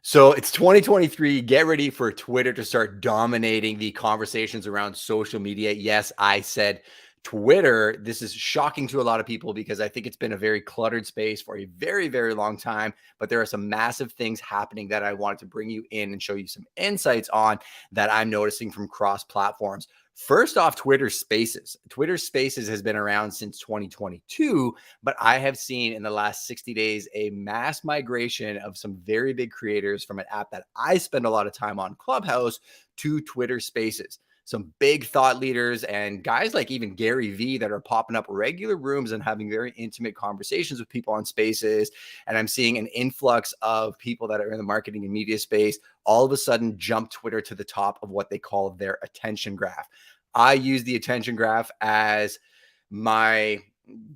So it's 2023. Get ready for Twitter to start dominating the conversations around social media. Yes, I said Twitter. This is shocking to a lot of people because I think it's been a very cluttered space for a very, very long time. But there are some massive things happening that I wanted to bring you in and show you some insights on that I'm noticing from cross platforms. First off, Twitter Spaces. Twitter Spaces has been around since 2022, but I have seen in the last 60 days a mass migration of some very big creators from an app that I spend a lot of time on, Clubhouse, to Twitter Spaces. Some big thought leaders and guys like even Gary Vee that are popping up regular rooms and having very intimate conversations with people on Spaces. And I'm seeing an influx of people that are in the marketing and media space all of a sudden jump Twitter to the top of what they call their attention graph. I use the attention graph as my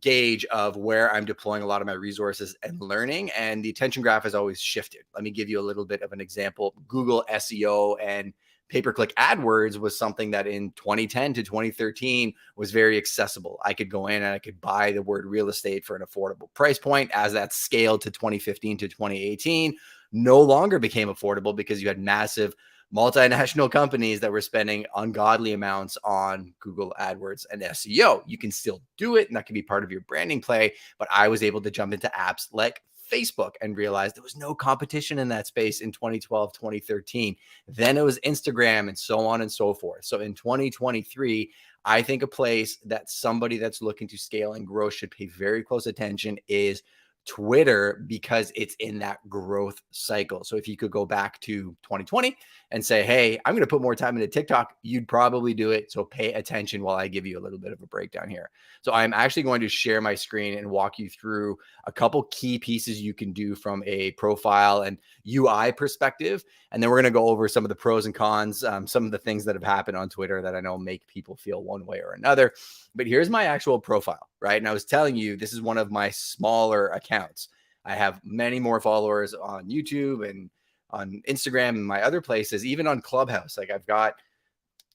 gauge of where I'm deploying a lot of my resources and learning, and the attention graph has always shifted. Let me give you a little bit of an example. Google SEO and pay-per-click AdWords was something that in 2010 to 2013 was very accessible. I could go in and I could buy the word real estate for an affordable price point. As that scaled to 2015 to 2018, no longer became affordable because you had massive multinational companies that were spending ungodly amounts on Google AdWords and SEO. You can still do it, and that can be part of your branding play. But I was able to jump into apps like Facebook and realized there was no competition in that space in 2012, 2013. Then it was Instagram and so on and so forth. So in 2023, I think a place that somebody that's looking to scale and grow should pay very close attention is Twitter, because it's in that growth cycle. So if you could go back to 2020 and say, hey, I'm going to put more time into TikTok, you'd probably do it. So pay attention while I give you a little bit of a breakdown here. So I'm actually going to share my screen and walk you through a couple key pieces you can do from a profile and UI perspective. And then we're going to go over some of the pros and cons, some of the things that have happened on Twitter that I know make people feel one way or another. But here's my actual profile, right? And I was telling you, this is one of my smaller accounts. I have many more followers on YouTube and on Instagram and my other places, even on Clubhouse. Like I've got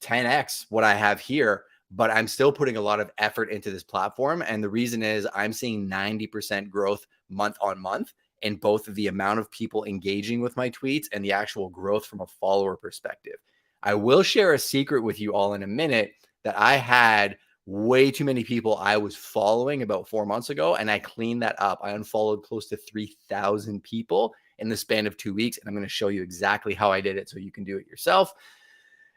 10x what I have here, but I'm still putting a lot of effort into this platform. And the reason is I'm seeing 90% growth month on month in both of the amount of people engaging with my tweets and the actual growth from a follower perspective. I will share a secret with you all in a minute that I had way too many people I was following about 4 months ago, and I cleaned that up. I unfollowed close to 3,000 people in the span of 2 weeks, and I'm going to show you exactly how I did it so you can do it yourself.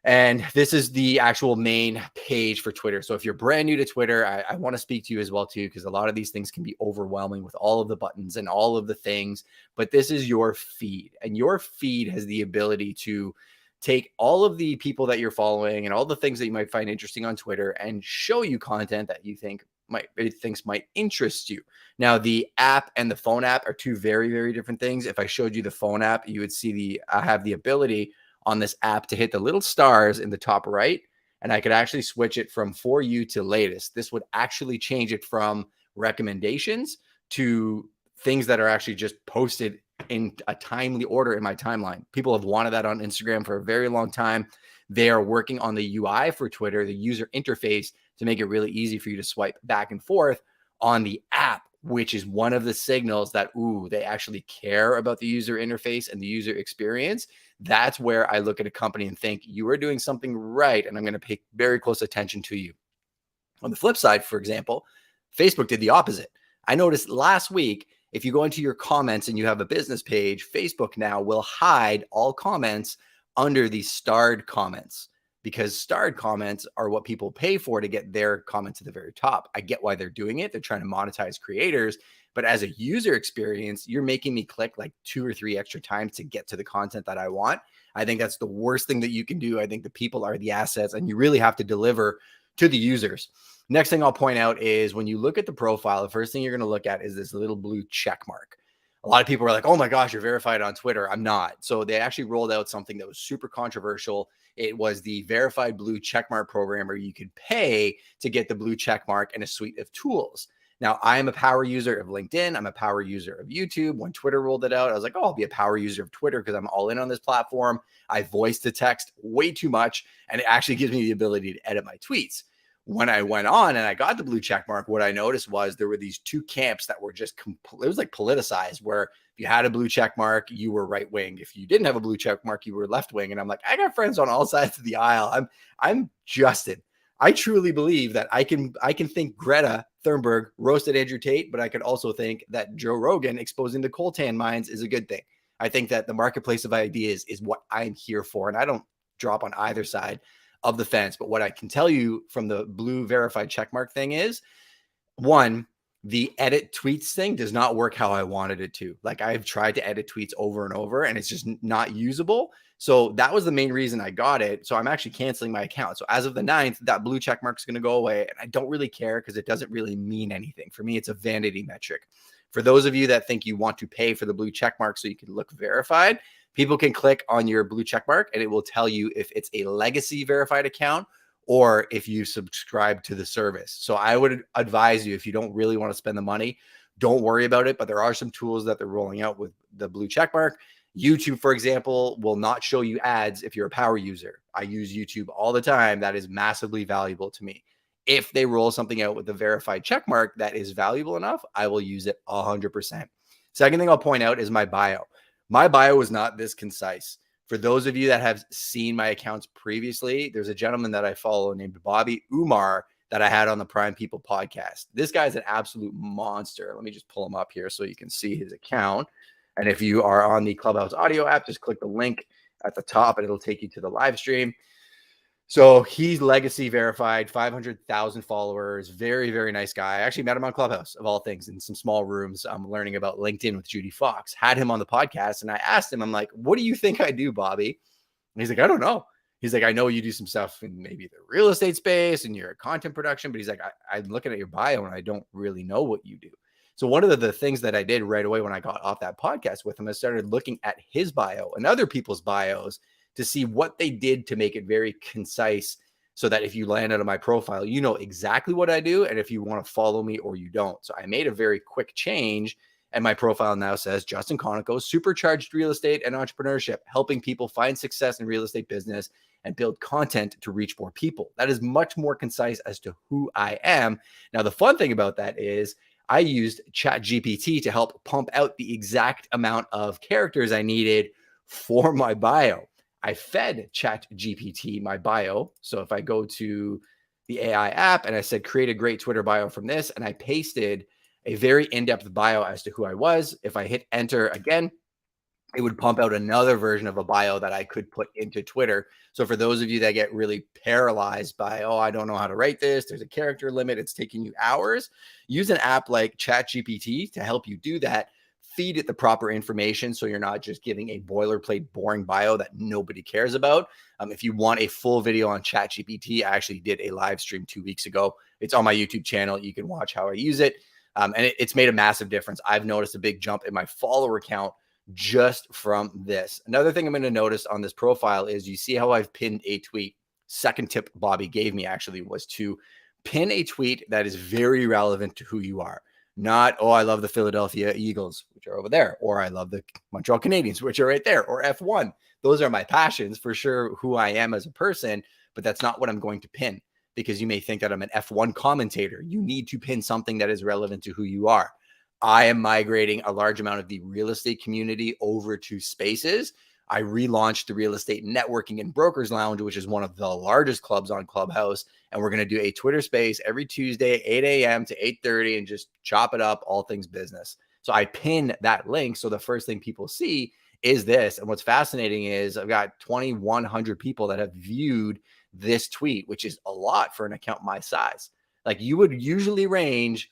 And this is the actual main page for Twitter. So if you're brand new to Twitter, I want to speak to you as well too, because a lot of these things can be overwhelming with all of the buttons and all of the things. But this is your feed, and your feed has the ability to take all of the people that you're following and all the things that you might find interesting on Twitter and show you content that you think might interest you. Now, the app and the phone app are two very, very different things. If I showed you the phone app, you would see I have the ability on this app to hit the little stars in the top right, and I could actually switch it from For You to latest. This would actually change it from recommendations to things that are actually just posted in a timely order in my timeline. People have wanted that on Instagram for a very long time. They are working on the UI for Twitter, the user interface, to make it really easy for you to swipe back and forth on the app, which is one of the signals that, they actually care about the user interface and the user experience. That's where I look at a company and think you are doing something right, and I'm going to pay very close attention to you. On the flip side, for example, Facebook did the opposite. I noticed last week, if you go into your comments and you have a business page, Facebook now will hide all comments under the starred comments, because starred comments are what people pay for to get their comment to the very top. I get why they're doing it. They're trying to monetize creators. But as a user experience, you're making me click like 2 or 3 extra times to get to the content that I want. I think that's the worst thing that you can do. I think the people are the assets, and you really have to deliver to the users. Next thing I'll point out is when you look at the profile, the first thing you're going to look at is this little blue check mark. A lot of people are like, oh my gosh, you're verified on Twitter. I'm not. So they actually rolled out something that was super controversial. It was the verified blue checkmark program where you could pay to get the blue checkmark and a suite of tools. Now, I am a power user of LinkedIn. I'm a power user of YouTube. When Twitter rolled it out, I was like, I'll be a power user of Twitter because I'm all in on this platform. I voice to text way too much, and it actually gives me the ability to edit my tweets. when I went on and I got the blue check mark, what I noticed was there were these two camps that were just it was like politicized, where if you had a blue check mark, you were right wing. If you didn't have a blue check mark, you were left wing. And I'm like, I got friends on all sides of the aisle. I'm Justin. I truly believe that I can think Greta Thunberg roasted Andrew Tate, but I could also think that Joe Rogan exposing the coltan mines is a good thing. I think that the marketplace of ideas is what I'm here for, and I don't drop on either side of the fence. But what I can tell you from the blue verified checkmark thing is, one, the edit tweets thing does not work how I wanted it to. Like, I've tried to edit tweets over and over and it's just not usable. So that was the main reason I got it. So I'm actually canceling my account. So as of the 9th, that blue check mark is going to go away. And I don't really care because it doesn't really mean anything. For me, it's a vanity metric. For those of you that think you want to pay for the blue check mark so you can look verified, people can click on your blue check mark and it will tell you if it's a legacy verified account or if you subscribe to the service. So I would advise you, if you don't really want to spend the money, don't worry about it. But there are some tools that they're rolling out with the blue check mark. YouTube, for example, will not show you ads if you're a power user. I use YouTube all the time. That is massively valuable to me. If they roll something out with the verified check mark that is valuable enough, I will use it 100%. Second thing I'll point out is my bio. My bio is not this concise. For those of you that have seen my accounts previously, there's a gentleman that I follow named Bobby Umar that I had on the Prime People podcast. This guy's an absolute monster. Let me just pull him up here so you can see his account. And if you are on the Clubhouse audio app, just click the link at the top and it'll take you to the live stream. So he's legacy verified, 500,000 followers, very, very nice guy. I actually met him on Clubhouse, of all things, in some small rooms. I'm learning about LinkedIn with Judy Fox, had him on the podcast. And I asked him, I'm like, what do you think I do, Bobby? And he's like, I don't know. He's like, I know you do some stuff in maybe the real estate space and your content production, but he's like, I'm looking at your bio and I don't really know what you do. So one of the things that I did right away when I got off that podcast with him, I started looking at his bio and other people's bios to see what they did to make it very concise, so that if you land on my profile, you know exactly what I do and if you want to follow me or you don't. So I made a very quick change, and my profile now says Justin Conoco, supercharged real estate and entrepreneurship, helping people find success in real estate business and build content to reach more people. That is much more concise as to who I am. Now, the fun thing about that is I used ChatGPT to help pump out the exact amount of characters I needed for my bio. I fed ChatGPT my bio. So if I go to the AI app and I said, create a great Twitter bio from this, and I pasted a very in-depth bio as to who I was, if I hit enter again, it would pump out another version of a bio that I could put into Twitter. So for those of you that get really paralyzed by, oh, I don't know how to write this, there's a character limit, it's taking you hours, use an app like ChatGPT to help you do that. Feed it the proper information so you're not just giving a boilerplate, boring bio that nobody cares about. If you want a full video on ChatGPT, I actually did a live stream 2 weeks ago. It's on my YouTube channel. You can watch how I use it. And it's made a massive difference. I've noticed a big jump in my follower count just from this. Another thing I'm going to notice on this profile is you see how I've pinned a tweet. Second tip Bobby gave me actually was to pin a tweet that is very relevant to who you are. Not, oh, I love the Philadelphia Eagles, which are over there, or I love the Montreal Canadiens, which are right there, or F1. Those are my passions, for sure, who I am as a person, but that's not what I'm going to pin, because you may think that I'm an F1 commentator. You need to pin something that is relevant to who you are. I am migrating a large amount of the real estate community over to Spaces. I relaunched the Real Estate Networking and Brokers Lounge, which is one of the largest clubs on Clubhouse. And we're going to do a Twitter space every Tuesday, 8 a.m. to 8:30, and just chop it up, all things business. So I pin that link. So the first thing people see is this. And what's fascinating is I've got 2,100 people that have viewed this tweet, which is a lot for an account my size. Like, you would usually range,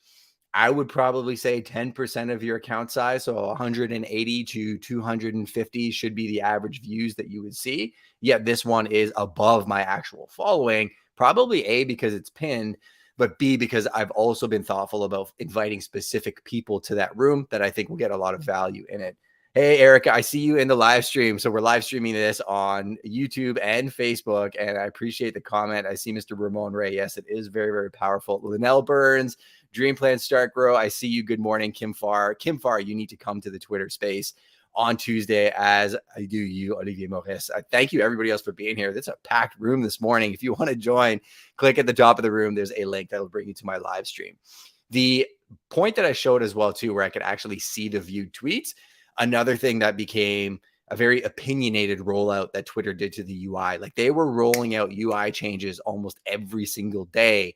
I would probably say 10% of your account size. So 180 to 250 should be the average views that you would see. Yet this one is above my actual following, probably A, because it's pinned, but B, because I've also been thoughtful about inviting specific people to that room that I think will get a lot of value in it. Hey, Erica, I see you in the live stream. So we're live streaming this on YouTube and Facebook, and I appreciate the comment. I see Mr. Ramon Ray. Yes, it is very, very powerful. Linnell Burns, Dream Plan Start Grow. I see you. Good morning, Kim Farr. Kim Farr, you need to come to the Twitter space on Tuesday, as I do you, Olivier Maurice. I thank you, everybody else, for being here. It's a packed room this morning. If you want to join, click at the top of the room. There's a link that'll bring you to my live stream. The point that I showed as well, too, where I could actually see the viewed tweets, another thing that became a very opinionated rollout that Twitter did to the UI. Like, they were rolling out UI changes almost every single day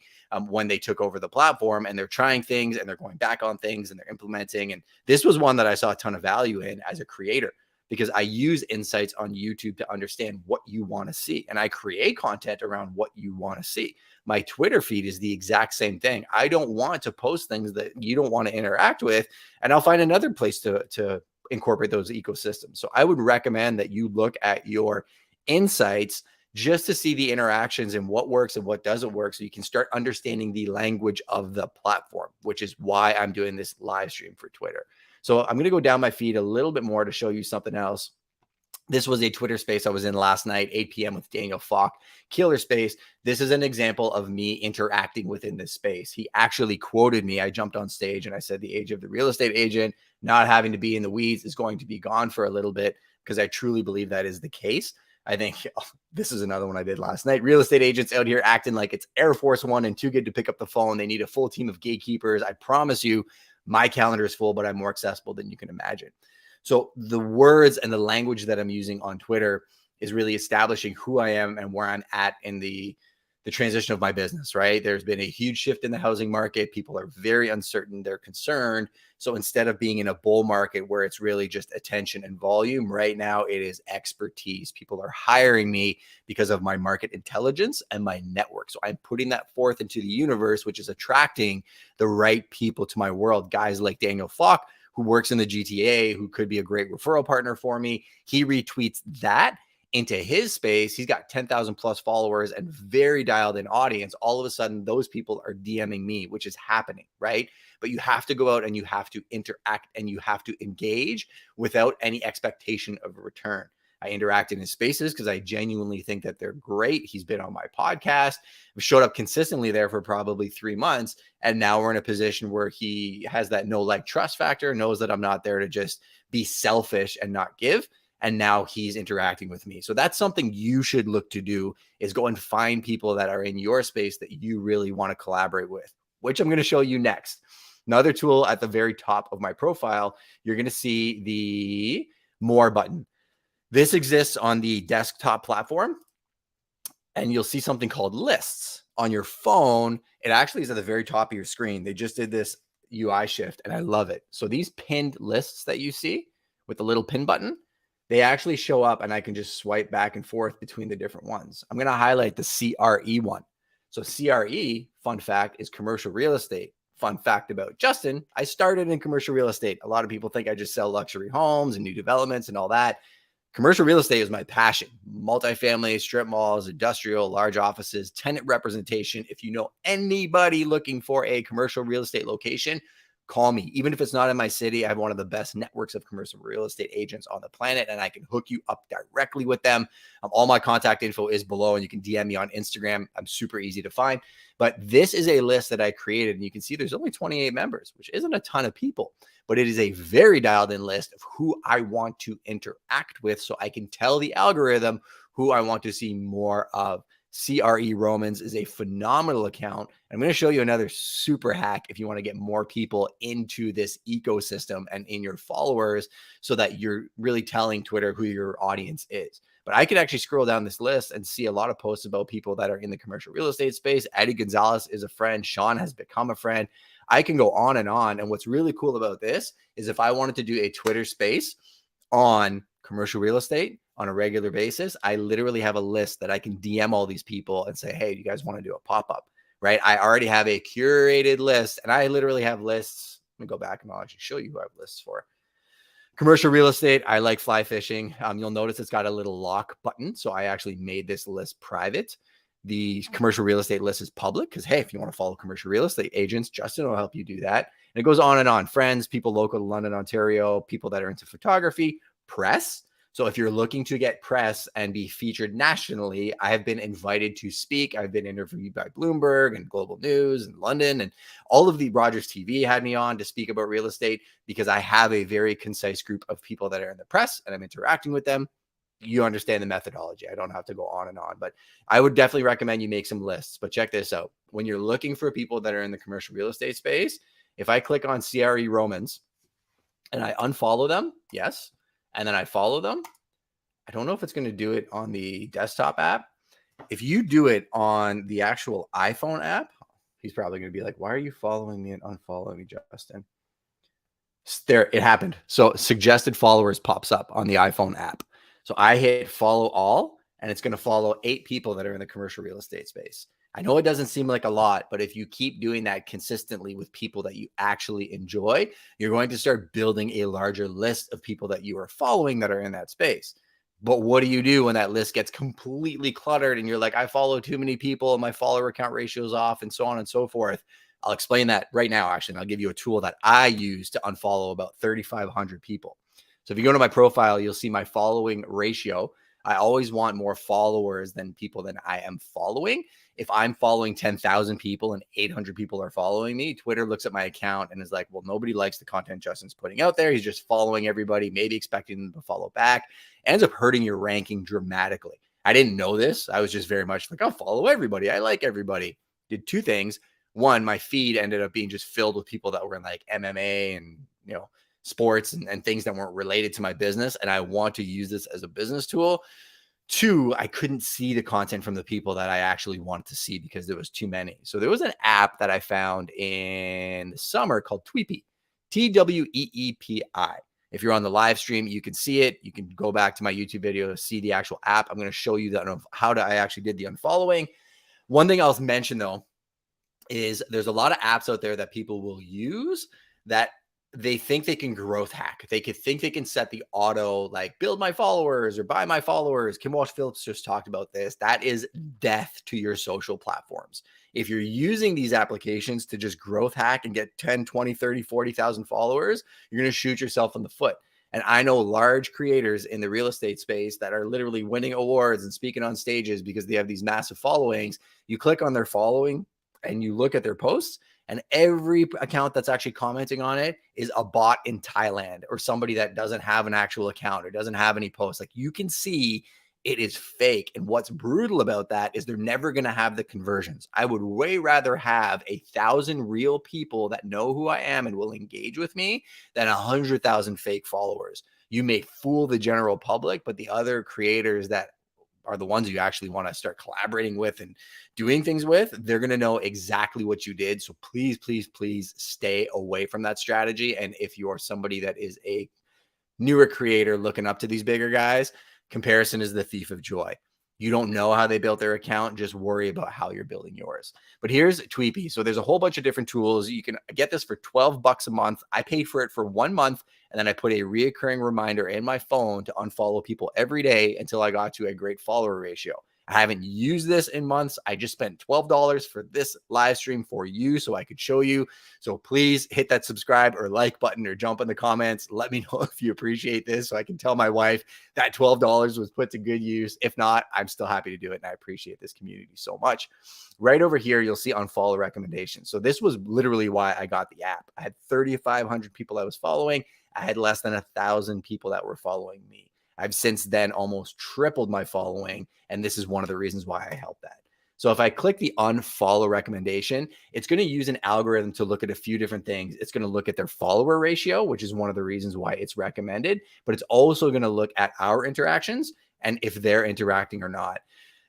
when they took over the platform, and they're trying things and they're going back on things and they're implementing. And this was one that I saw a ton of value in as a creator, because I use insights on YouTube to understand what you want to see. And I create content around what you want to see. My Twitter feed is the exact same thing. I don't want to post things that you don't want to interact with, and I'll find another place to incorporate those ecosystems. So I would recommend that you look at your insights just to see the interactions and what works and what doesn't work, so you can start understanding the language of the platform, which is why I'm doing this live stream for Twitter. So I'm going to go down my feed a little bit more to show you something else. This was a Twitter space I was in last night, 8 p.m. with Daniel Falk, killer space. This is an example of me interacting within this space. He actually quoted me. I jumped on stage and I said, the age of the real estate agent, not having to be in the weeds, is going to be gone for a little bit, because I truly believe that is the case. I think this is another one I did last night. Real estate agents out here acting like it's Air Force One and too good to pick up the phone. They need a full team of gatekeepers. I promise you, my calendar is full, but I'm more accessible than you can imagine. So the words and the language that I'm using on Twitter is really establishing who I am and where I'm at in the transition of my business, right? There's been a huge shift in the housing market. People are very uncertain. They're concerned. So instead of being in a bull market where it's really just attention and volume, right now it is expertise. People are hiring me because of my market intelligence and my network. So I'm putting that forth into the universe, which is attracting the right people to my world. Guys like Daniel Falk, who works in the GTA, who could be a great referral partner for me. He retweets that into his space. He's got 10,000 plus followers and very dialed in audience. All of a sudden, those people are DMing me, which is happening, right? But you have to go out and you have to interact and you have to engage without any expectation of a return. I interact in his spaces because I genuinely think that they're great. He's been on my podcast. I've showed up consistently there for probably 3 months. And now we're in a position where he has that no like trust factor, knows that I'm not there to just be selfish and not give. And now he's interacting with me. So that's something you should look to do, is go and find people that are in your space that you really want to collaborate with, which I'm going to show you next. Another tool at the very top of my profile, you're going to see the More button. This exists on the desktop platform, and you'll see something called lists on your phone. It actually is at the very top of your screen. They just did this UI shift, and I love it. So these pinned lists that you see with the little pin button, they actually show up, and I can just swipe back and forth between the different ones. I'm going to highlight the CRE one. So CRE, fun fact, is commercial real estate. Fun fact about Justin, I started in commercial real estate. A lot of people think I just sell luxury homes and new developments and all that. Commercial real estate is my passion. Multifamily, strip malls, industrial, large offices, tenant representation. If you know anybody looking for a commercial real estate location, call me. Even if it's not in my city, I have one of the best networks of commercial real estate agents on the planet, and I can hook you up directly with them. All my contact info is below, and you can DM me on Instagram. I'm super easy to find. But this is a list that I created, and you can see there's only 28 members, which isn't a ton of people, but it is a very dialed in list of who I want to interact with, so I can tell the algorithm who I want to see more of. CRE Romans is a phenomenal account. I'm going to show you another super hack if you want to get more people into this ecosystem and in your followers, so that you're really telling Twitter who your audience is. But I could actually scroll down this list and see a lot of posts about people that are in the commercial real estate space. Eddie Gonzalez is a friend. Sean has become a friend. I can go on and on. And what's really cool about this is if I wanted to do a Twitter space on commercial real estate on a regular basis, I literally have a list that I can DM all these people and say, hey, do you guys want to do a pop-up, right? I already have a curated list, and I literally have lists. Let me go back and I'll actually show you who I have lists for. Commercial real estate, I like fly fishing. You'll notice it's got a little lock button. So I actually made this list private. The commercial real estate list is public because, hey, if you want to follow commercial real estate agents, Justin will help you do that. And it goes on and on. Friends, people local to London, Ontario, people that are into photography, press. So if you're looking to get press and be featured nationally, I have been invited to speak. I've been interviewed by Bloomberg and Global News and London, and all of the Rogers TV had me on to speak about real estate because I have a very concise group of people that are in the press and I'm interacting with them. You understand the methodology. I don't have to go on and on, but I would definitely recommend you make some lists. But check this out. When you're looking for people that are in the commercial real estate space, if I click on CRE Romans and I unfollow them, yes, and then I follow them, I don't know if it's going to do it on the desktop app. If you do it on the actual iPhone app, he's probably going to be like, why are you following me and unfollowing me, Justin? There, it happened. So suggested followers pops up on the iPhone app. So I hit follow all, and it's going to follow 8 people that are in the commercial real estate space. I know it doesn't seem like a lot, but if you keep doing that consistently with people that you actually enjoy, you're going to start building a larger list of people that you are following that are in that space. But what do you do when that list gets completely cluttered and you're like, I follow too many people and my follower count ratio is off and so on and so forth? I'll explain that right now, actually, and I'll give you a tool that I use to unfollow about 3,500 people. So if you go to my profile, you'll see my following ratio. I always want more followers than people than I am following. If I'm following 10,000 people and 800 people are following me, Twitter looks at my account and is like, well, nobody likes the content Justin's putting out there. He's just following everybody, maybe expecting them to follow back. It ends up hurting your ranking dramatically. I didn't know this. I was just very much like, I'll follow everybody. I like everybody. Did 2 things. One, my feed ended up being just filled with people that were in like MMA and, sports and things that weren't related to my business. And I want to use this as a business tool. 2, I couldn't see the content from the people that I actually wanted to see because there was too many. So there was an app that I found in the summer called Tweety, Tweepi. If you're on the live stream, you can see it. You can go back to my YouTube video to see the actual app. I'm going to show you how I actually did the unfollowing. One thing I'll mention though, is there's a lot of apps out there that people will use that they think they can growth hack. They could think they can set the auto, like build my followers or buy my followers. Kim Walsh Phillips just talked about this. That is death to your social platforms. If you're using these applications to just growth hack and get 10, 20, 30, 40,000 followers, you're going to shoot yourself in the foot. And I know large creators in the real estate space that are literally winning awards and speaking on stages because they have these massive followings. You click on their following and you look at their posts, and every account that's actually commenting on it is a bot in Thailand or somebody that doesn't have an actual account or doesn't have any posts. Like, you can see it is fake. And what's brutal about that is they're never going to have the conversions. I would way rather have 1,000 real people that know who I am and will engage with me than 100,000 fake followers. You may fool the general public, but the other creators that are the ones you actually want to start collaborating with and doing things with, they're going to know exactly what you did. So please, please, please stay away from that strategy. And if you are somebody that is a newer creator looking up to these bigger guys, comparison is the thief of joy. You don't know how they built their account. Just worry about how you're building yours. But here's Tweety. So there's a whole bunch of different tools. You can get this for $12 a month. I paid for it for 1 month, and then I put a reoccurring reminder in my phone to unfollow people every day until I got to a great follower ratio. I haven't used this in months. I just spent $12 for this live stream for you so I could show you. So please hit that subscribe or like button or jump in the comments. Let me know if you appreciate this so I can tell my wife that $12 was put to good use. If not, I'm still happy to do it, and I appreciate this community so much. Right over here, you'll see unfollow recommendations. So this was literally why I got the app. I had 3,500 people I was following. I had less than 1,000 people that were following me. I've since then almost tripled my following, and this is one of the reasons why I helped that. So if I click the unfollow recommendation, it's going to use an algorithm to look at a few different things. It's going to look at their follower ratio, which is one of the reasons why it's recommended, but it's also going to look at our interactions and if they're interacting or not.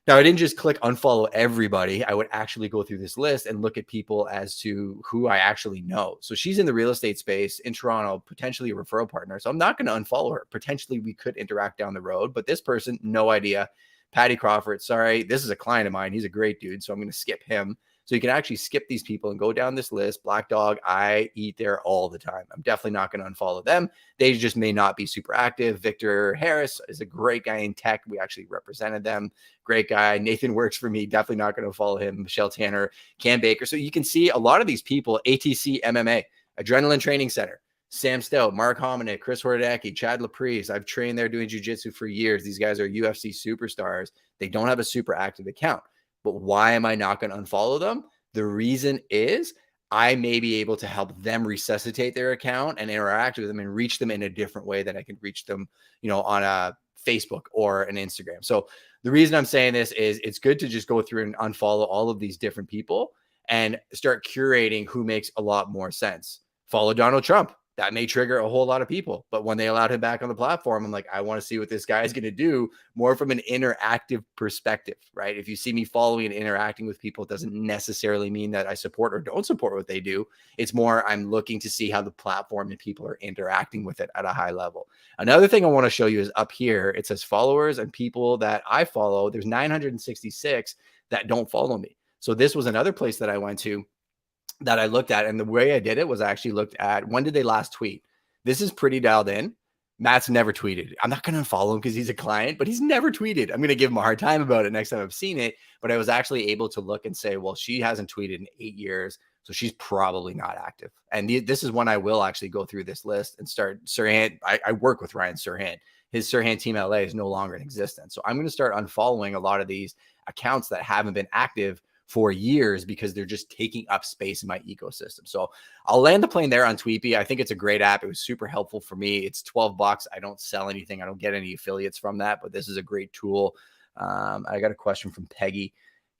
Now, I didn't just click unfollow everybody. I would actually go through this list and look at people as to who I actually know. So she's in the real estate space in Toronto, potentially a referral partner. So I'm not going to unfollow her. Potentially we could interact down the road, but this person, no idea. Patty Crawford, sorry. This is a client of mine. He's a great dude. So I'm going to skip him. So you can actually skip these people and go down this list. Black Dog, I eat there all the time. I'm definitely not going to unfollow them. They just may not be super active. Victor Harris is a great guy in tech. We actually represented them. Great guy. Nathan works for me. Definitely not going to follow him. Michelle Tanner, Cam Baker. So you can see a lot of these people, ATC MMA, Adrenaline Training Center, Sam Stout, Mark Hominick, Chris Hordecki, Chad Laprise. I've trained there doing jiu-jitsu for years. These guys are UFC superstars. They don't have a super active account. But why am I not going to unfollow them? The reason is I may be able to help them resuscitate their account and interact with them and reach them in a different way than I can reach them, on a Facebook or an Instagram. So the reason I'm saying this is it's good to just go through and unfollow all of these different people and start curating who makes a lot more sense. Follow Donald Trump. That may trigger a whole lot of people. But when they allowed him back on the platform, I'm like, I want to see what this guy is going to do more from an interactive perspective, right? If you see me following and interacting with people, it doesn't necessarily mean that I support or don't support what they do. It's more I'm looking to see how the platform and people are interacting with it at a high level. Another thing I want to show you is up here. It says followers and people that I follow. There's 966 that don't follow me. So this was another place that I went to that I looked at. And the way I did it was I actually looked at when did they last tweet? This is pretty dialed in. Matt's never tweeted. I'm not going to unfollow him because he's a client, but he's never tweeted. I'm going to give him a hard time about it next time I've seen it. But I was actually able to look and say, well, she hasn't tweeted in 8 years. So she's probably not active. And this is when I will actually go through this list and start Sirhan. I work with Ryan Sirhan. His Sirhan Team LA is no longer in existence. So I'm going to start unfollowing a lot of these accounts that haven't been active for years because they're just taking up space in my ecosystem. So I'll land the plane there on Tweety. I think it's a great app. It was super helpful for me. It's $12. I don't sell anything. I don't get any affiliates from that, but this is a great tool. I got a question from Peggy.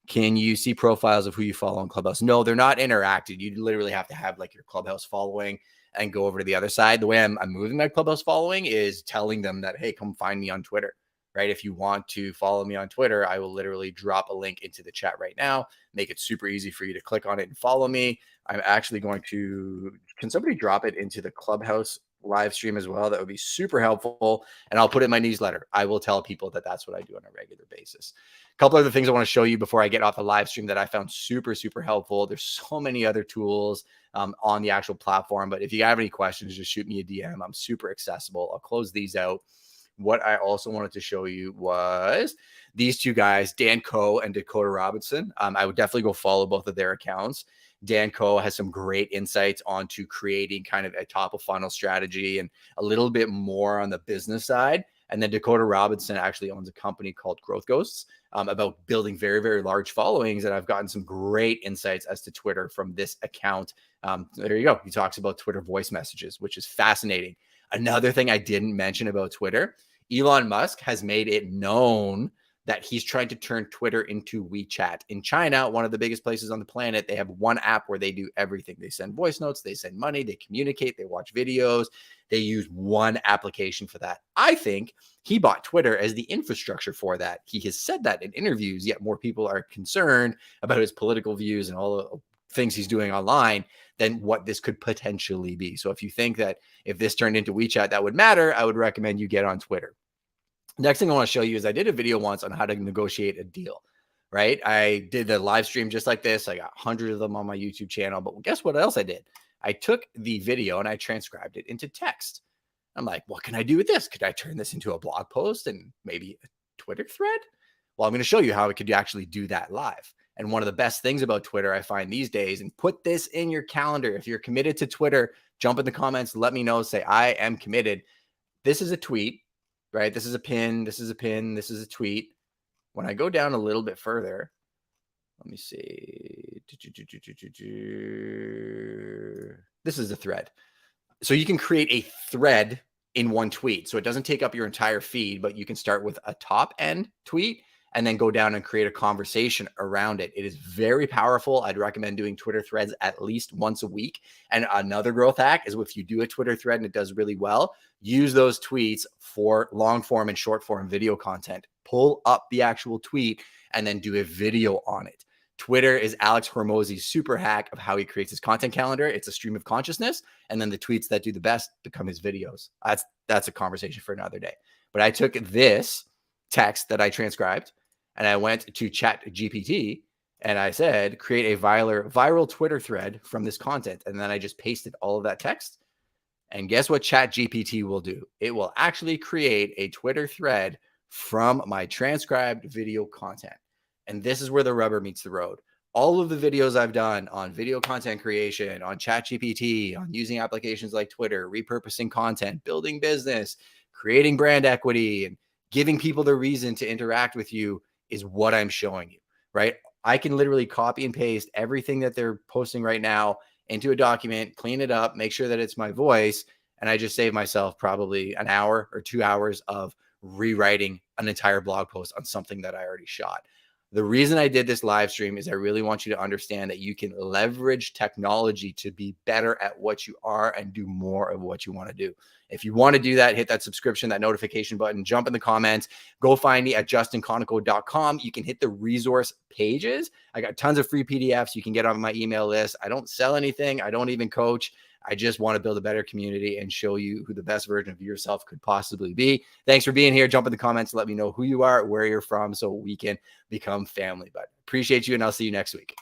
Can you see profiles of who you follow on Clubhouse? No, they're not interacted. You literally have to have like your Clubhouse following and go over to the other side. The way I'm moving my Clubhouse following is telling them that, hey, come find me on Twitter. Right? If you want to follow me on Twitter, I will literally drop a link into the chat right now, make it super easy for you to click on it and follow me. I'm actually going to, can somebody drop it into the Clubhouse live stream as well? That would be super helpful. And I'll put it in my newsletter. I will tell people that that's what I do on a regular basis. A couple other things I want to show you before I get off the live stream that I found super, super helpful. There's so many other tools on the actual platform, but if you have any questions, just shoot me a DM. I'm super accessible. I'll close these out. What I also wanted to show you was these two guys, Dan Coe and Dakota Robinson. I would definitely go follow both of their accounts. Dan Coe has some great insights onto creating kind of a top of funnel strategy and a little bit more on the business side. And then Dakota Robinson actually owns a company called Growth Ghosts about building very, very large followings. And I've gotten some great insights as to Twitter from this account. There you go. He talks about Twitter voice messages, which is fascinating. Another thing I didn't mention about Twitter, Elon Musk has made it known that he's trying to turn Twitter into WeChat. In China, one of the biggest places on the planet, they have one app where they do everything. They send voice notes, they send money, they communicate, they watch videos. They use one application for that. I think he bought Twitter as the infrastructure for that. He has said that in interviews, yet more people are concerned about his political views and all the things he's doing online than what this could potentially be. So if you think that if this turned into WeChat, that would matter, I would recommend you get on Twitter. Next thing I want to show you is I did a video once on how to negotiate a deal, right? I did the live stream just like this. I got hundreds of them on my YouTube channel, but guess what else I did? I took the video and I transcribed it into text. I'm like, what can I do with this? Could I turn this into a blog post and maybe a Twitter thread? Well, I'm going to show you how I could actually do that live. And one of the best things about Twitter I find these days, and put this in your calendar. If you're committed to Twitter, jump in the comments, let me know, say, I am committed. This is a tweet, right? This is a pin. This is a pin. This is a tweet. When I go down a little bit further, let me see. This is a thread. So you can create a thread in one tweet. So it doesn't take up your entire feed, but you can start with a top end tweet and then go down and create a conversation around it. It is very powerful. I'd recommend doing Twitter threads at least once a week. And another growth hack is if you do a Twitter thread and it does really well, use those tweets for long form and short form video content. Pull up the actual tweet and then do a video on it. Twitter is Alex Hormozy's super hack of how he creates his content calendar. It's a stream of consciousness. And then the tweets that do the best become his videos. That's a conversation for another day. But I took this text that I transcribed and I went to Chat GPT and I said, create a viral Twitter thread from this content. And then I just pasted all of that text. And guess what Chat GPT will do? It will actually create a Twitter thread from my transcribed video content. And this is where the rubber meets the road. all of the videos I've done on video content creation, on ChatGPT, on using applications like Twitter, repurposing content, building business, creating brand equity, and giving people the reason to interact with you is what I'm showing you, right? I can literally copy and paste everything that they're posting right now into a document, clean it up, make sure that it's my voice. And I just save myself probably an hour or 2 hours of rewriting an entire blog post on something that I already shot. The reason I did this live stream is I really want you to understand that you can leverage technology to be better at what you are and do more of what you want to do. If you want to do that, hit that subscription, that notification button, jump in the comments, go find me at justinconoco.com. You can hit the resource pages. I got tons of free PDFs you can get on my email list. I don't sell anything. I don't even coach. I just want to build a better community and show you who the best version of yourself could possibly be. Thanks for being here. Jump in the comments. Let me know who you are, where you're from, so we can become family. But appreciate you, and I'll see you next week.